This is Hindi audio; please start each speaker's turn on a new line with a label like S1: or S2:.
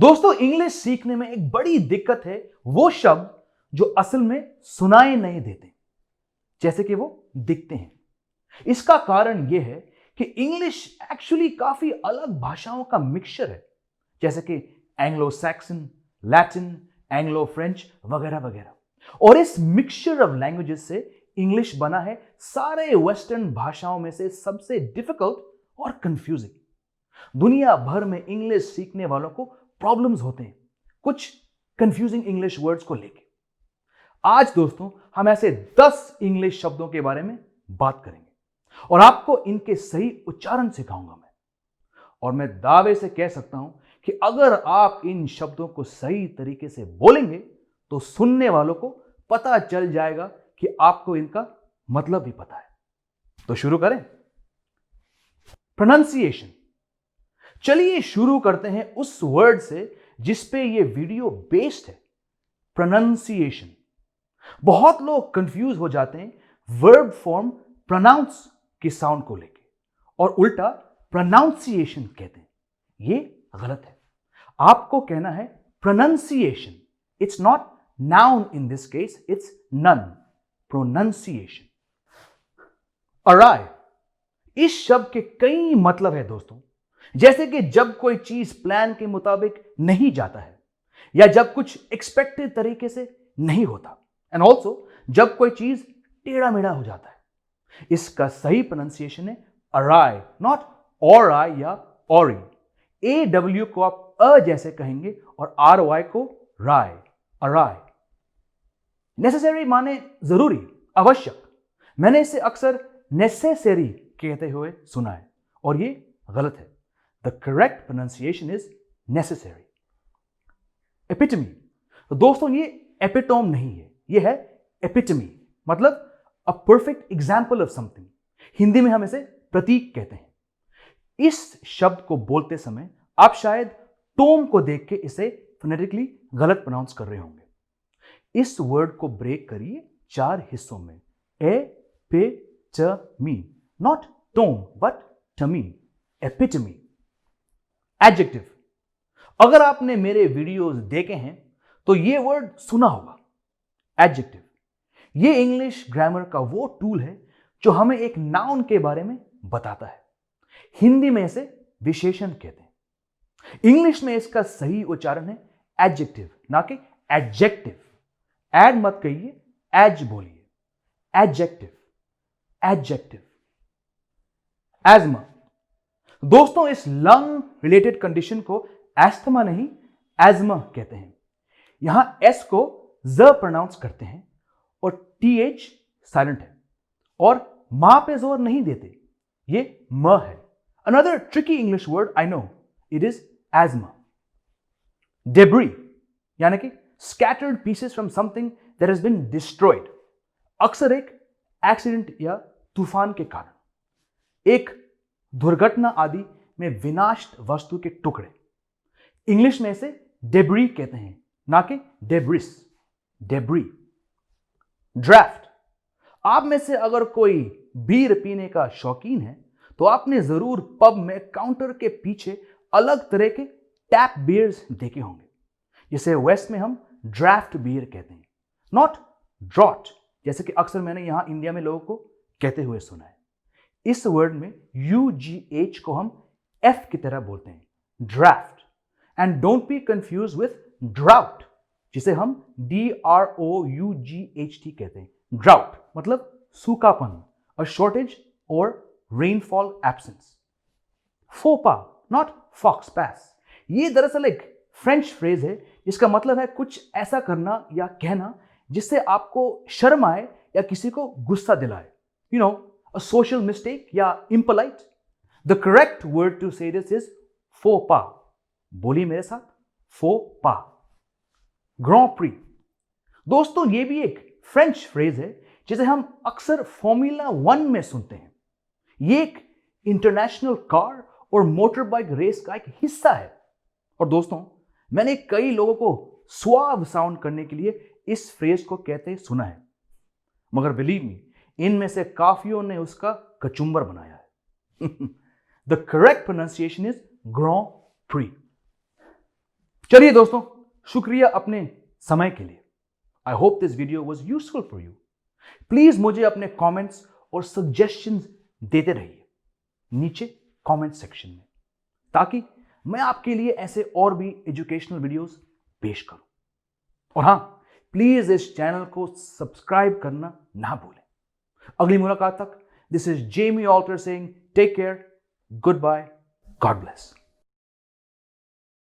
S1: दोस्तों, इंग्लिश सीखने में एक बड़ी दिक्कत है वो शब्द जो असल में सुनाई नहीं देते, जैसे कि वो दिखते हैं। इसका कारण यह है कि इंग्लिश एक्चुअली काफी अलग भाषाओं का मिक्सचर है, जैसे कि Anglo Saxon, Latin, Anglo French वगैरह वगैरह। और इस मिक्सचर ऑफ लैंग्वेजेस से इंग्लिश बना है सारे वेस्टर्न भाषाओं में से सबसे डिफिकल्ट और कंफ्यूजिंग। दुनिया भर में इंग्लिश सीखने वालों को प्रॉब्लम्स होते हैं कुछ कंफ्यूजिंग इंग्लिश वर्ड्स को लेके। आज दोस्तों हम ऐसे 10 इंग्लिश शब्दों के बारे में बात करेंगे और आपको इनके सही उच्चारण सिखाऊंगा मैं। और मैं दावे से कह सकता हूं कि अगर आप इन शब्दों को सही तरीके से बोलेंगे तो सुनने वालों को पता चल जाएगा कि आपको इनका मतलब भी पता है। तो शुरू करें। प्रोनाउंसिएशन। चलिए शुरू करते हैं उस वर्ड से जिस पे ये वीडियो बेस्ड है, प्रोनाउंसिएशन। बहुत लोग कंफ्यूज हो जाते हैं वर्ब फॉर्म प्रोनाउंस की साउंड को लेके और उल्टा प्रोनाउंसिएशन कहते हैं। ये गलत है। आपको कहना है pronunciation. It's not noun in this case, it's nun. Pronunciation. Arrive. इस शब्द के कई मतलब है दोस्तों, जैसे कि जब कोई चीज प्लान के मुताबिक नहीं जाता है या जब कुछ एक्सपेक्टेड तरीके से नहीं होता, एंड ऑल्सो जब कोई चीज टेढ़ा मेढ़ा हो जाता है। इसका सही प्रोनाउंसिएशन है अराई, नॉट और आई या औरी। ए डब्ल्यू को आप अ जैसे कहेंगे और आर वाई को राय, अराई। नेसेसरी माने जरूरी, आवश्यक। मैंने इसे अक्सर नेसेसरी कहते हुए सुना है और ये गलत है। The correct pronunciation is necessary. Epitome. तो दोस्तों ये एपिटोम नहीं है, ये है एपिटमी, मतलब a perfect example of something. Hindi में हम इसे प्रतीक कहते हैं। इस शब्द को बोलते समय आप शायद टोम को देख के इसे फोनेटिकली गलत प्रोनाउंस कर रहे होंगे। इस वर्ड को ब्रेक करिए 4 हिस्सों में। ए पे ट मी, नॉट टोम बट टमी, एपिटमी। एडजेक्टिव। अगर आपने मेरे वीडियोस देखे हैं तो ये वर्ड सुना होगा, एडजेक्टिव। ये इंग्लिश ग्रामर का वो टूल है जो हमें एक नाउन के बारे में बताता है। हिंदी में इसे विशेषण कहते हैं। इंग्लिश में इसका सही उच्चारण है एडजेक्टिव, ना कि एडजेक्टिव। एड मत कहिए, एज बोलिए। Adjective, adjective. एज्मा। दोस्तों इस लंग रिलेटेड कंडीशन को एस्थमा नहीं एज्मा कहते हैं। यहां एस को ज प्रोनाउंस करते हैं और टीएच साइलेंट है और मा पे जोर नहीं देते, ये म है। Another tricky English word I know, it is asthma. Debris यानी कि scattered pieces from something that has been destroyed, अक्सर एक एक्सीडेंट या तूफान के कारण, एक दुर्घटना आदि में विनाश वस्तु के टुकड़े। इंग्लिश में इसे डेब्री कहते हैं, ना कि डेब्रिस। डेब्री। ड्राफ्ट। आप में से अगर कोई बीयर पीने का शौकीन है तो आपने जरूर पब में काउंटर के पीछे अलग तरह के टैप बियर्स देखे होंगे, जिसे वेस्ट में हम ड्राफ्ट बियर कहते हैं, नॉट ड्रॉट, जैसे कि अक्सर मैंने यहां इंडिया में लोगों को कहते हुए सुना है। इस वर्ड में UGH को हम F की तरह बोलते हैं, draft. And don't be confuse with drought, जिसे हम DROUGHT कहते हैं। ड्राउट मतलब सूखापन, अ शॉर्टेज और रेनफॉल एब्सेंस। फोपा, नॉट फॉक्स पैस। ये दरअसल एक फ्रेंच फ्रेज है जिसका मतलब है कुछ ऐसा करना या कहना जिससे आपको शर्म आए या किसी को गुस्सा दिलाए। You know, a social mistake या impolite. The correct word to say this is faux pas. बोलिए मेरे साथ, faux pas. Grand Prix. दोस्तों ये भी एक फ्रेंच फ्रेज है जिसे हम अक्सर फॉर्मूला 1 में सुनते हैं। ये एक इंटरनेशनल कार और मोटर बाइक रेस का एक हिस्सा है। और दोस्तों मैंने कई लोगों को सुआव साउंड करने के लिए इस फ्रेज को कहते सुना है, मगर बिलीव मी, इनमें से काफियों ने उसका कचुंबर बनाया है। The correct pronunciation is grand prix. चलिए दोस्तों, शुक्रिया अपने समय के लिए। I hope this video was useful for you. Please मुझे अपने कमेंट्स और सजेशंस देते रहिए नीचे कमेंट सेक्शन में, ताकि मैं आपके लिए ऐसे और भी एजुकेशनल वीडियोस पेश करूं। और हां, प्लीज इस चैनल को सब्सक्राइब करना ना भूलें। अगली मुलाकात तक, this is Jamie Alter saying take care, good bye, God bless.